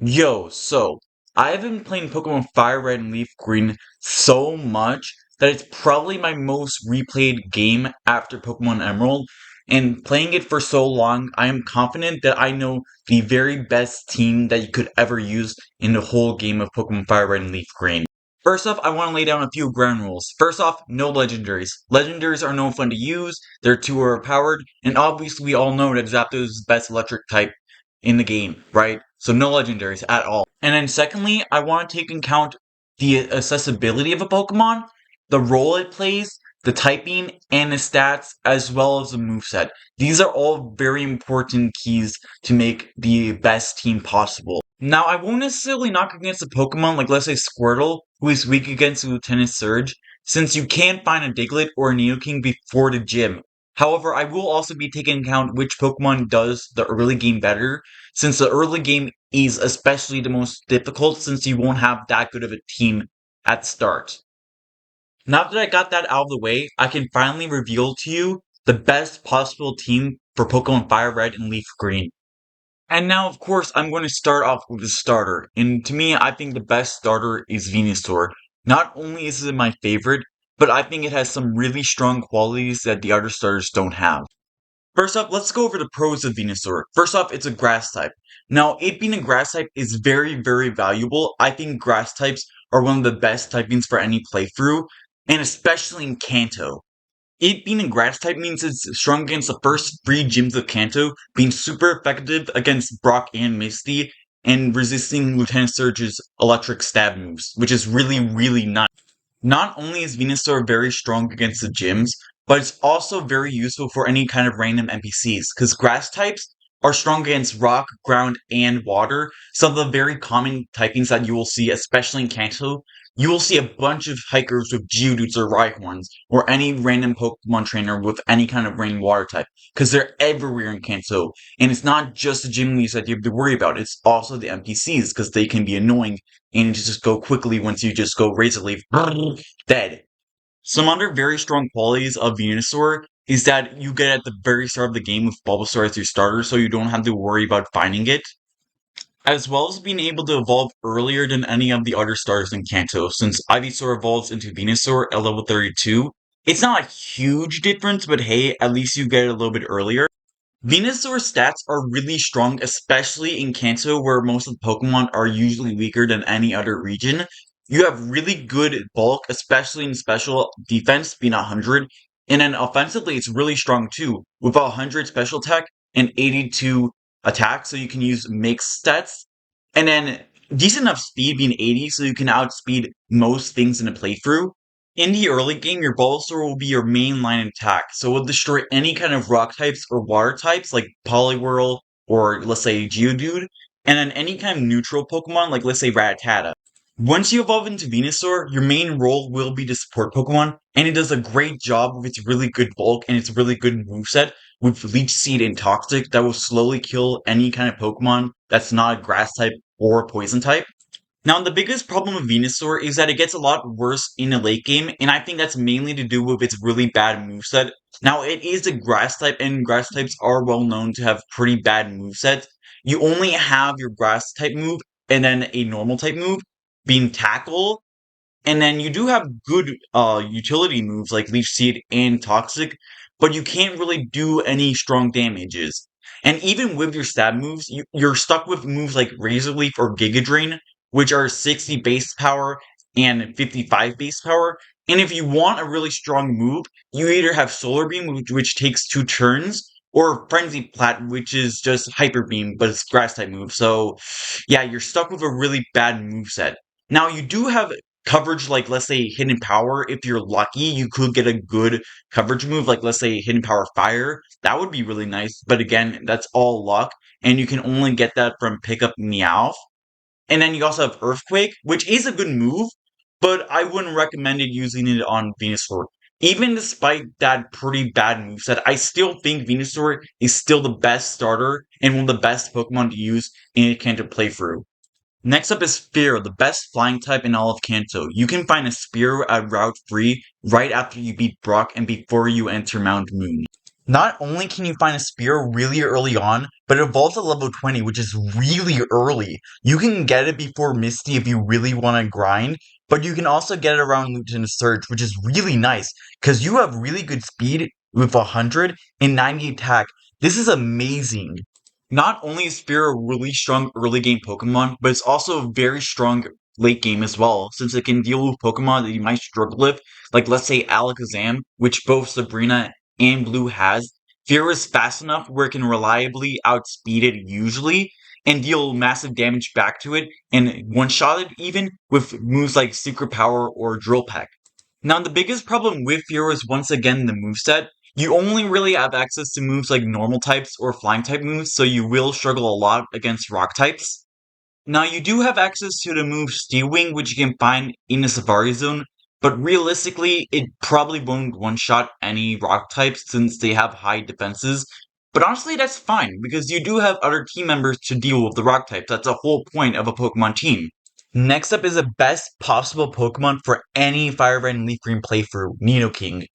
So I've been playing Pokemon Fire Red and Leaf Green so much that it's probably my most replayed game after Pokemon Emerald. And playing it for so long, I am confident that I know the very best team that you could ever use in the whole game of Pokemon Fire Red and Leaf Green. First off, I want to lay down a few ground rules. First off, no legendaries. Legendaries are no fun to use, they're too overpowered, and obviously we all know that Zapdos is the best electric type in the game, right? So no legendaries at all. And then secondly, I want to take into account the accessibility of a Pokemon, the role it plays, the typing, and the stats, as well as the moveset. These are all very important keys to make the best team possible. Now, I won't necessarily knock against a Pokemon like, let's say, Squirtle, who is weak against Lieutenant Surge, since you can find a Diglett or a Nidoking before the gym. However, I will also be taking into account which Pokemon does the early game better, since the early game is especially the most difficult since you won't have that good of a team at the start. Now that I got that out of the way, I can finally reveal to you the best possible team for Pokemon Fire Red and Leaf Green. And now, of course, I'm going to start off with the starter. And to me, I think the best starter is Venusaur. Not only is it my favorite, but I think it has some really strong qualities that the other starters don't have. First up, let's go over the pros of Venusaur. First off, it's a grass type. Now, it being a grass type is very, very valuable. I think grass types are one of the best typings for any playthrough, and especially in Kanto. It being a grass type means it's strong against the first three gyms of Kanto, being super effective against Brock and Misty, and resisting Lieutenant Surge's electric stab moves, which is really, really nice. Not only is Venusaur very strong against the gyms, but it's also very useful for any kind of random NPCs, because grass types are strong against rock, ground, and water. Some of the very common typings that you will see, especially in Kanto, you will see a bunch of hikers with Geodudes or Rhyhorns, or any random Pokemon trainer with any kind of rain water type, because they're everywhere in Kanto. And it's not just the gym leads that you have to worry about, it's also the NPCs, because they can be annoying and just go quickly once you just go Razor Leaf, dead. Some other very strong qualities of Venusaur is that you get at the very start of the game with Bulbasaur as your starter, so you don't have to worry about finding it, as well as being able to evolve earlier than any of the other starters in Kanto, since Ivysaur evolves into Venusaur at level 32. It's not a huge difference, but hey, at least you get it a little bit earlier. Venusaur's stats are really strong, especially in Kanto, where most of the Pokemon are usually weaker than any other region. You have really good bulk, especially in special defense, being 100, and then offensively, it's really strong too, with 100 special attack and 82 attack, so you can use mixed stats, and then decent enough speed being 80, so you can outspeed most things in a playthrough. In the early game, your Bulbasaur will be your main line attack, so it will destroy any kind of rock types or water types like Poliwhirl or let's say Geodude, and then any kind of neutral Pokemon like let's say Rattata. Once you evolve into Venusaur, your main role will be to support Pokemon, and it does a great job with its really good bulk and its really good moveset with Leech Seed and Toxic that will slowly kill any kind of Pokemon that's not a grass type or a poison type. Now, the biggest problem with Venusaur is that it gets a lot worse in the late game, and I think that's mainly to do with its really bad moveset. Now, it is a grass type, and grass types are well known to have pretty bad movesets. You only have your grass type move, and then a normal type move, being Tackle, and then you do have good utility moves like Leech Seed and Toxic, but you can't really do any strong damages. And even with your stab moves, you're stuck with moves like Razor Leaf or Giga Drain, which are 60 base power and 55 base power. And if you want a really strong move, you either have Solar Beam, which takes 2 turns, or Frenzy Plat, which is just Hyper Beam, but it's grass type move. So, yeah, you're stuck with a really bad moveset. Now, you do have coverage like, let's say, Hidden Power. If you're lucky, you could get a good coverage move, like, let's say, Hidden Power Fire. That would be really nice, but again, that's all luck, and you can only get that from Pickup Meowth. And then you also have Earthquake, which is a good move, but I wouldn't recommend it using it on Venusaur. Even despite that pretty bad moveset, I still think Venusaur is still the best starter and one of the best Pokemon to use in a Kanto playthrough. Next up is Fearow, the best flying type in all of Kanto. You can find a Spearow at Route 3 right after you beat Brock and before you enter Mount Moon. Not only can you find a spear really early on, but it evolves at level 20, which is really early. You can get it before Misty if you really want to grind, but you can also get it around Lieutenant Surge, which is really nice, because you have really good speed with 100 and 90 attack. This is amazing. Not only is Fearow a really strong early game Pokemon, but it's also a very strong late game as well, since it can deal with Pokemon that you might struggle with, like let's say Alakazam, which both Sabrina and Blue has. Fearow is fast enough where it can reliably outspeed it usually, and deal massive damage back to it, and one-shot it even with moves like Secret Power or Drill Peck. Now, the biggest problem with Fearow is once again the moveset. You only really have access to moves like normal types or flying type moves, so you will struggle a lot against rock types. Now, you do have access to the move Steel Wing, which you can find in the Safari Zone, but realistically, it probably won't one-shot any rock types since they have high defenses. But honestly, that's fine, because you do have other team members to deal with the rock types. That's the whole point of a Pokemon team. Next up is the best possible Pokemon for any Fire Red and Leaf Green playthrough, Nidoking.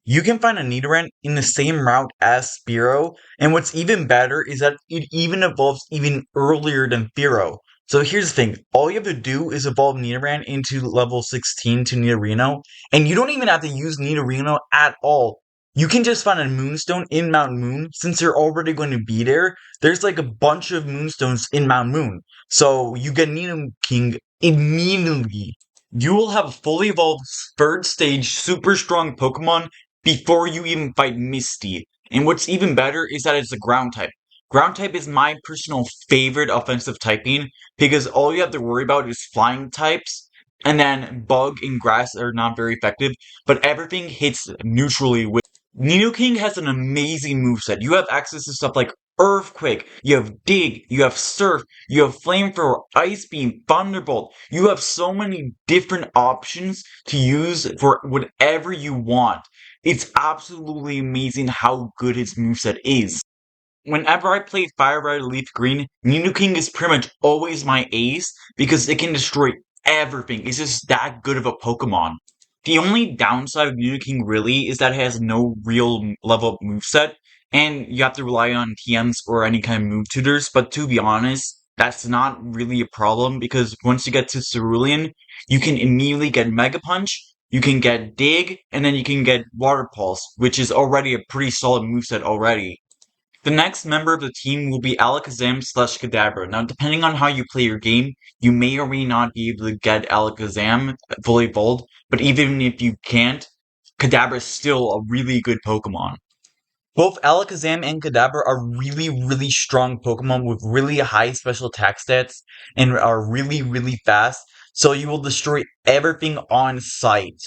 You can find a Nidoran in the same route as Spearow, and what's even better is that it even evolves even earlier than Fearow. So here's the thing, all you have to do is evolve Nidoran into level 16 to Nidorino, and you don't even have to use Nidorino at all. You can just find a Moonstone in Mount Moon, since you're already going to be there. There's like a bunch of Moonstones in Mount Moon, so you get Nidoking immediately. You will have a fully evolved third stage super strong Pokemon before you even fight Misty. And what's even better is that it's a ground type. Ground type is my personal favorite offensive typing because all you have to worry about is flying types, and then bug and grass are not very effective, but everything hits neutrally with. Nidoking has an amazing moveset. You have access to stuff like Earthquake, you have Dig, you have Surf, you have Flamethrower, Ice Beam, Thunderbolt. You have so many different options to use for whatever you want. It's absolutely amazing how good his moveset is. Whenever I play Fire Red or Leaf Green, Nidoking is pretty much always my ace because it can destroy everything. It's just that good of a Pokemon. The only downside of Nidoking really is that it has no real level up moveset, and you have to rely on TMs or any kind of move tutors, but to be honest, that's not really a problem because once you get to Cerulean, you can immediately get Mega Punch, you can get Dig, and then you can get Water Pulse, which is already a pretty solid moveset already. The next member of the team will be Alakazam slash Kadabra. Now, depending on how you play your game, you may or may not be able to get Alakazam fully evolved, but even if you can't, Kadabra is still a really good Pokemon. Both Alakazam and Kadabra are really, really strong Pokemon with really high special attack stats and are really, really fast, so you will destroy everything on sight.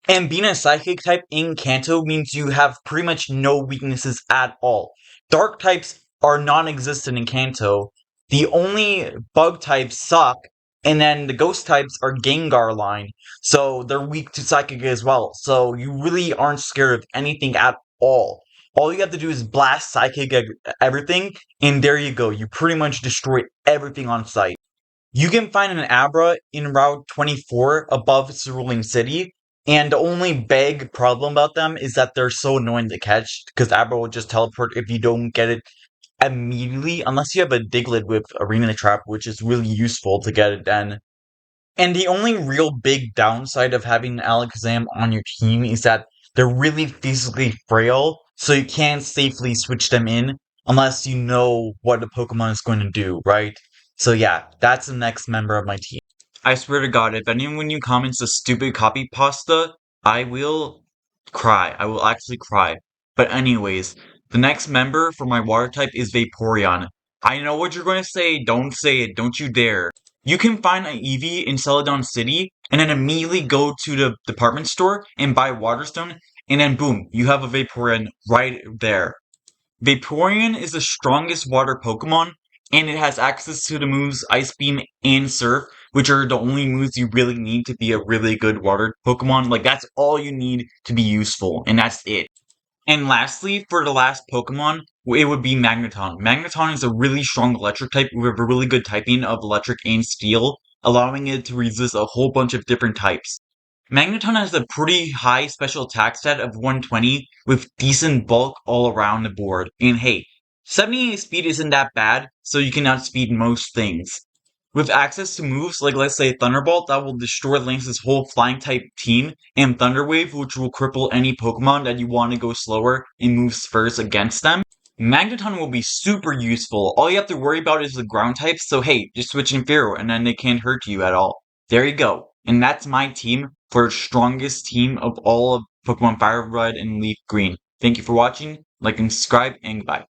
And being a psychic type in Kanto means you have pretty much no weaknesses at all. Dark types are non-existent in Kanto. The only bug types suck, and then the ghost types are Gengar line, so they're weak to psychic as well. So you really aren't scared of anything at all. All you have to do is blast psychic everything, and there you go. You pretty much destroy everything on sight. You can find an Abra in Route 24 above Cerulean City, and the only big problem about them is that they're so annoying to catch, because Abra will just teleport if you don't get it immediately, unless you have a Diglett with Arena Trap, which is really useful to get it then. And the only real big downside of having Alakazam on your team is that they're really physically frail, so you can't safely switch them in unless you know what the Pokemon is going to do, right? So yeah, that's the next member of my team. I swear to God, if anyone new comments a stupid copy pasta, I will cry. I will actually cry. But anyways, the next member for my water type is Vaporeon. I know what you're going to say. Don't say it. Don't you dare. You can find an Eevee in Celadon City, and then immediately go to the department store and buy Waterstone, and then boom, you have a Vaporeon right there. Vaporeon is the strongest water Pokemon, and it has access to the moves Ice Beam and Surf, which are the only moves you really need to be a really good water Pokemon. Like, that's all you need to be useful, and that's it. And lastly, for the last Pokemon, it would be Magneton. Magneton is a really strong electric type with a really good typing of electric and steel, allowing it to resist a whole bunch of different types. Magneton has a pretty high special attack stat of 120 with decent bulk all around the board. And hey, 78 speed isn't that bad, so you can outspeed most things. With access to moves like, let's say, Thunderbolt that will destroy Lance's whole flying type team, and Thunder Wave which will cripple any Pokemon that you want to go slower and moves first against them, Magneton will be super useful. All you have to worry about is the ground types, so hey, just switch in Fearow and then they can't hurt you at all. There you go. And that's my team for the strongest team of all of Pokemon Fire Red and Leaf Green. Thank you for watching, like and subscribe, and goodbye.